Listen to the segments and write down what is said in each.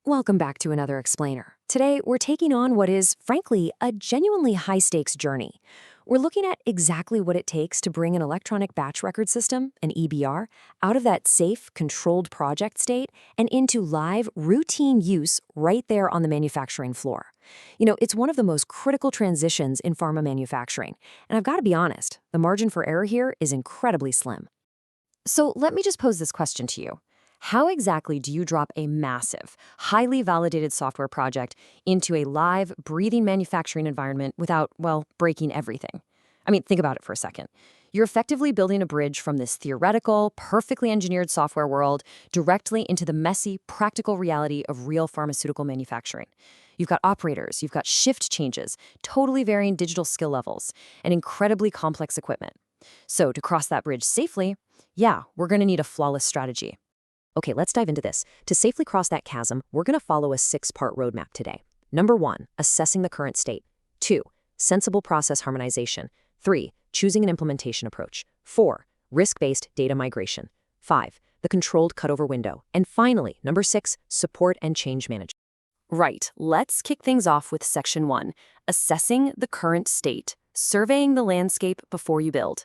Welcome back to another explainer. Today, we're taking on what is, frankly, a genuinely high-stakes journey. We're looking at exactly what it takes to bring an electronic batch record system, an EBR, out of that safe, controlled project state and into live, routine use right there on the manufacturing floor. It's one of the most critical transitions in pharma manufacturing, and I've got to be honest, the margin for error here is incredibly slim. So let me just pose this question to you. How exactly do you drop a massive, highly validated software project into a live, breathing manufacturing environment without, well, breaking everything? I mean, think about it for a second. You're effectively building a bridge from this theoretical, perfectly engineered software world directly into the messy, practical reality of real pharmaceutical manufacturing. You've got operators, you've got shift changes, totally varying digital skill levels, and incredibly complex equipment. So to cross that bridge safely, yeah, we're going to need a flawless strategy. Okay, let's dive into this. To safely cross that chasm, we're going to follow a 6-part roadmap today. Number 1, assessing the current state. 2, sensible process harmonization. 3, choosing an implementation approach. 4, risk-based data migration. 5, the controlled cutover window. And finally, number 6, support and change management. Right, let's kick things off with section 1, assessing the current state, surveying the landscape before you build.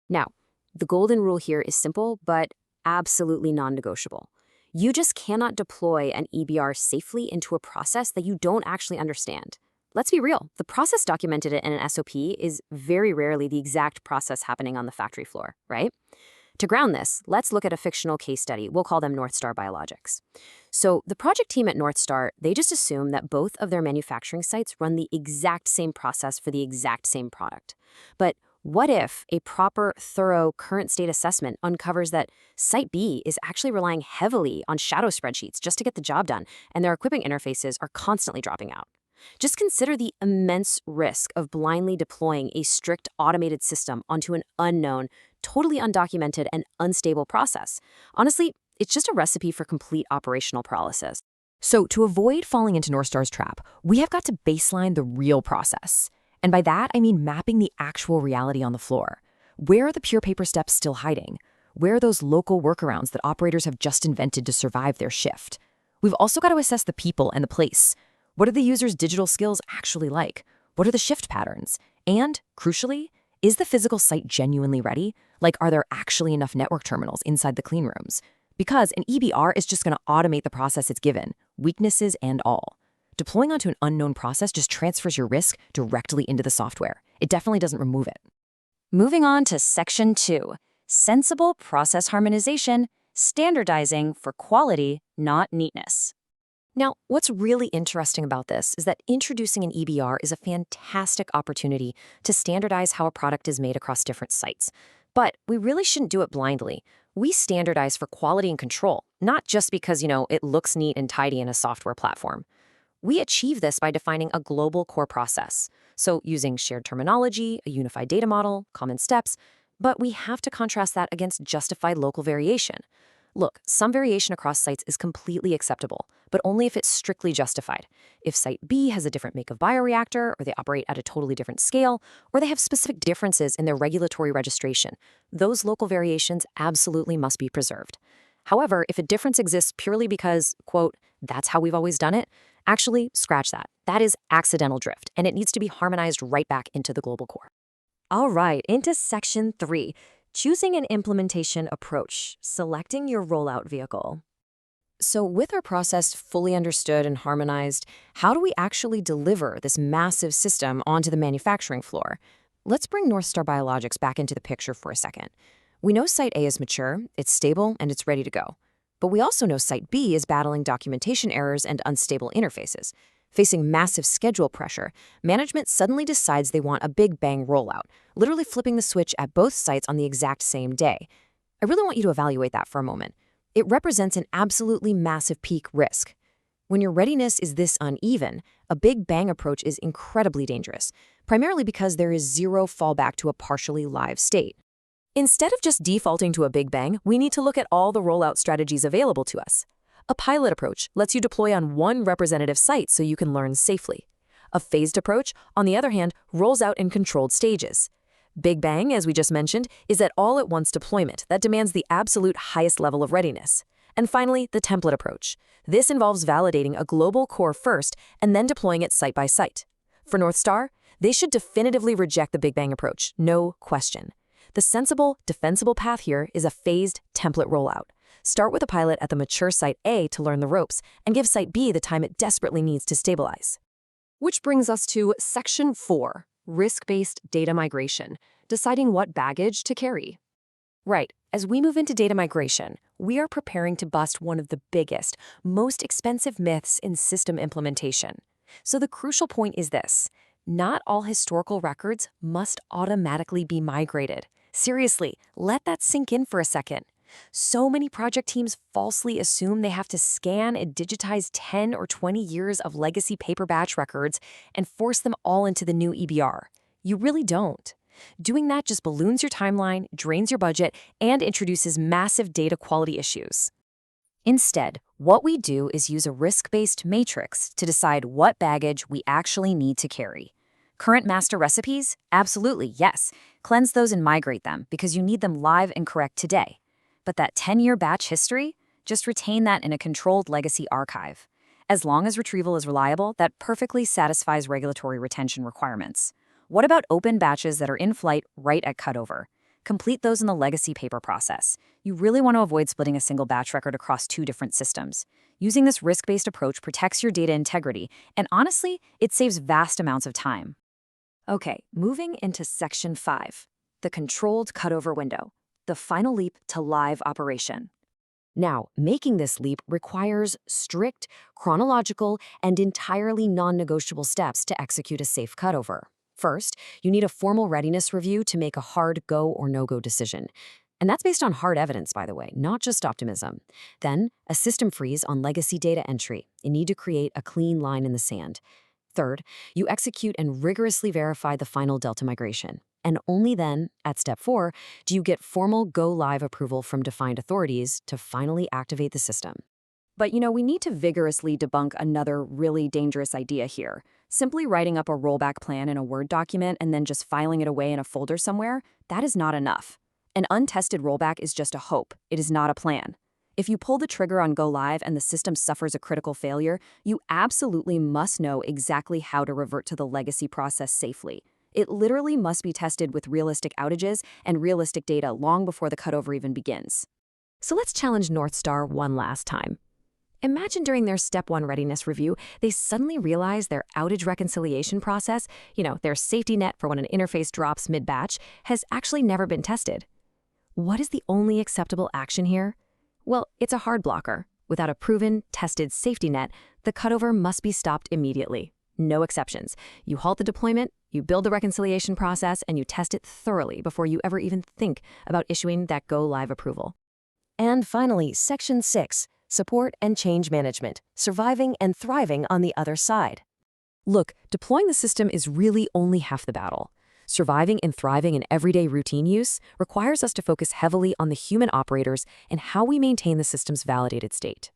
Now, the golden rule here is simple, but absolutely non-negotiable. You just cannot deploy an EBR safely into a process that you don't actually understand. Let's be real, the process documented in an SOP is very rarely the exact process happening on the factory floor, right? To ground this, let's look at a fictional case study. We'll call them North Star Biologics. So the project team at North Star, they just assume that both of their manufacturing sites run the exact same process for the exact same product. But what if a proper, thorough current state assessment uncovers that Site B is actually relying heavily on shadow spreadsheets just to get the job done, and their equipping interfaces are constantly dropping out? Just consider the immense risk of blindly deploying a strict automated system onto an unknown, totally undocumented, and unstable process. Honestly, it's just a recipe for complete operational paralysis. So to avoid falling into North Star's trap, we have got to baseline the real process. And by that, I mean mapping the actual reality on the floor. Where are the pure paper steps still hiding? Where are those local workarounds that operators have just invented to survive their shift? We've also got to assess the people and the place. What are the user's digital skills actually like? What are the shift patterns? And, crucially, is the physical site genuinely ready? Like, are there actually enough network terminals inside the clean rooms? Because an EBR is just going to automate the process it's given, weaknesses and all. Deploying onto an unknown process just transfers your risk directly into the software. It definitely doesn't remove it. Moving on to section 2, sensible process harmonization, standardizing for quality, not neatness. Now, what's really interesting about this is that introducing an EBR is a fantastic opportunity to standardize how a product is made across different sites. But we really shouldn't do it blindly. We standardize for quality and control, not just because, it looks neat and tidy in a software platform. We achieve this by defining a global core process, so using shared terminology, a unified data model, common steps, but we have to contrast that against justified local variation. Look, some variation across sites is completely acceptable, but only if it's strictly justified. If Site B has a different make of bioreactor, or they operate at a totally different scale, or they have specific differences in their regulatory registration, those local variations absolutely must be preserved. However, if a difference exists purely because, quote, that's how we've always done it, actually, scratch that. That is accidental drift, and it needs to be harmonized right back into the global core. All right, into section 3, choosing an implementation approach, selecting your rollout vehicle. So with our process fully understood and harmonized, how do we actually deliver this massive system onto the manufacturing floor? Let's bring North Star Biologics back into the picture for a second. We know Site A is mature, it's stable, and it's ready to go. But we also know Site B is battling documentation errors and unstable interfaces. Facing massive schedule pressure, management suddenly decides they want a big bang rollout, literally flipping the switch at both sites on the exact same day. I really want you to evaluate that for a moment. It represents an absolutely massive peak risk. When your readiness is this uneven, a big bang approach is incredibly dangerous, primarily because there is zero fallback to a partially live state. Instead of just defaulting to a big bang, we need to look at all the rollout strategies available to us. A pilot approach lets you deploy on one representative site so you can learn safely. A phased approach, on the other hand, rolls out in controlled stages. Big bang, as we just mentioned, is that all-at-once deployment that demands the absolute highest level of readiness. And finally, the template approach. This involves validating a global core first and then deploying it site by site. For North Star, they should definitively reject the Big Bang approach, no question. The sensible, defensible path here is a phased template rollout. Start with a pilot at the mature Site A to learn the ropes, and give Site B the time it desperately needs to stabilize. Which brings us to Section 4, Risk-Based Data Migration, deciding what baggage to carry. Right, as we move into data migration, we are preparing to bust one of the biggest, most expensive myths in system implementation. So the crucial point is this: not all historical records must automatically be migrated. Seriously, let that sink in for a second. So many project teams falsely assume they have to scan and digitize 10 or 20 years of legacy paper batch records and force them all into the new EBR. You really don't. Doing that just balloons your timeline, drains your budget, and introduces massive data quality issues. Instead, what we do is use a risk-based matrix to decide what baggage we actually need to carry. Current master recipes? Absolutely, yes. Cleanse those and migrate them because you need them live and correct today. But that 10-year batch history? Just retain that in a controlled legacy archive. As long as retrieval is reliable, that perfectly satisfies regulatory retention requirements. What about open batches that are in flight right at cutover? Complete those in the legacy paper process. You really want to avoid splitting a single batch record across 2 different systems. Using this risk-based approach protects your data integrity, and honestly, it saves vast amounts of time. Okay, moving into Section 5, the controlled cutover window, the final leap to live operation. Now, making this leap requires strict, chronological, and entirely non-negotiable steps to execute a safe cutover. First, you need a formal readiness review to make a hard go or no-go decision. And that's based on hard evidence, by the way, not just optimism. Then, a system freeze on legacy data entry. You need to create a clean line in the sand. Third, you execute and rigorously verify the final Delta migration. And only then, at step 4, do you get formal go-live approval from defined authorities to finally activate the system. But we need to vigorously debunk another really dangerous idea here. Simply writing up a rollback plan in a Word document and then just filing it away in a folder somewhere, that is not enough. An untested rollback is just a hope. It is not a plan. If you pull the trigger on Go Live and the system suffers a critical failure, you absolutely must know exactly how to revert to the legacy process safely. It literally must be tested with realistic outages and realistic data long before the cutover even begins. So let's challenge North Star one last time. Imagine during their Step 1 readiness review, they suddenly realize their outage reconciliation process, their safety net for when an interface drops mid-batch, has actually never been tested. What is the only acceptable action here? Well, it's a hard blocker. Without a proven, tested safety net, the cutover must be stopped immediately. No exceptions. You halt the deployment, you build the reconciliation process, and you test it thoroughly before you ever even think about issuing that go-live approval. And finally, Section 6. Support and change management, surviving and thriving on the other side. Look, deploying the system is really only half the battle. Surviving and thriving in everyday routine use requires us to focus heavily on the human operators and how we maintain the system's validated state.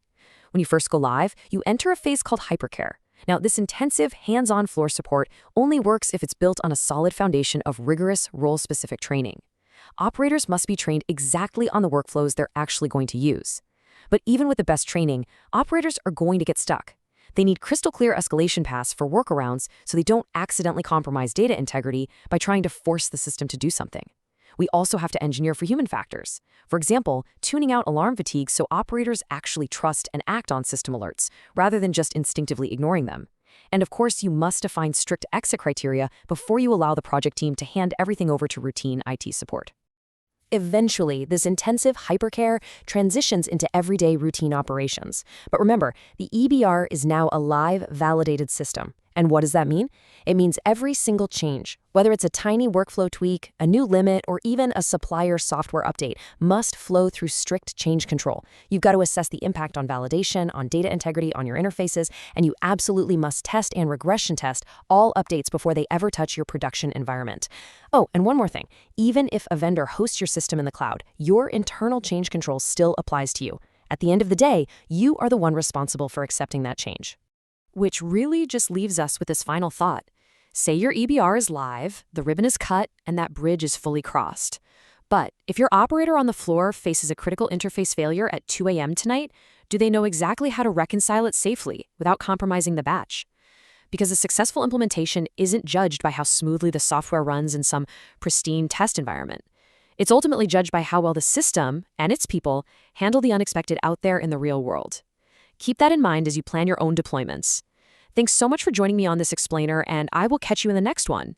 When you first go live, you enter a phase called hypercare. Now, this intensive, hands-on floor support only works if it's built on a solid foundation of rigorous, role-specific training. Operators must be trained exactly on the workflows they're actually going to use. But even with the best training, operators are going to get stuck. They need crystal clear escalation paths for workarounds so they don't accidentally compromise data integrity by trying to force the system to do something. We also have to engineer for human factors. For example, tuning out alarm fatigue so operators actually trust and act on system alerts, rather than just instinctively ignoring them. And of course, you must define strict exit criteria before you allow the project team to hand everything over to routine IT support. Eventually, this intensive hypercare transitions into everyday routine operations. But remember, the EBR is now a live, validated system. And what does that mean? It means every single change, whether it's a tiny workflow tweak, a new limit, or even a supplier software update, must flow through strict change control. You've got to assess the impact on validation, on data integrity, on your interfaces, and you absolutely must test and regression test all updates before they ever touch your production environment. Oh, and one more thing. Even if a vendor hosts your system in the cloud, your internal change control still applies to you. At the end of the day, you are the one responsible for accepting that change. Which really just leaves us with this final thought. Say your EBR is live, the ribbon is cut, and that bridge is fully crossed. But if your operator on the floor faces a critical interface failure at 2 a.m. tonight, do they know exactly how to reconcile it safely without compromising the batch? Because a successful implementation isn't judged by how smoothly the software runs in some pristine test environment. It's ultimately judged by how well the system and its people handle the unexpected out there in the real world. Keep that in mind as you plan your own deployments. Thanks so much for joining me on this explainer, and I will catch you in the next one.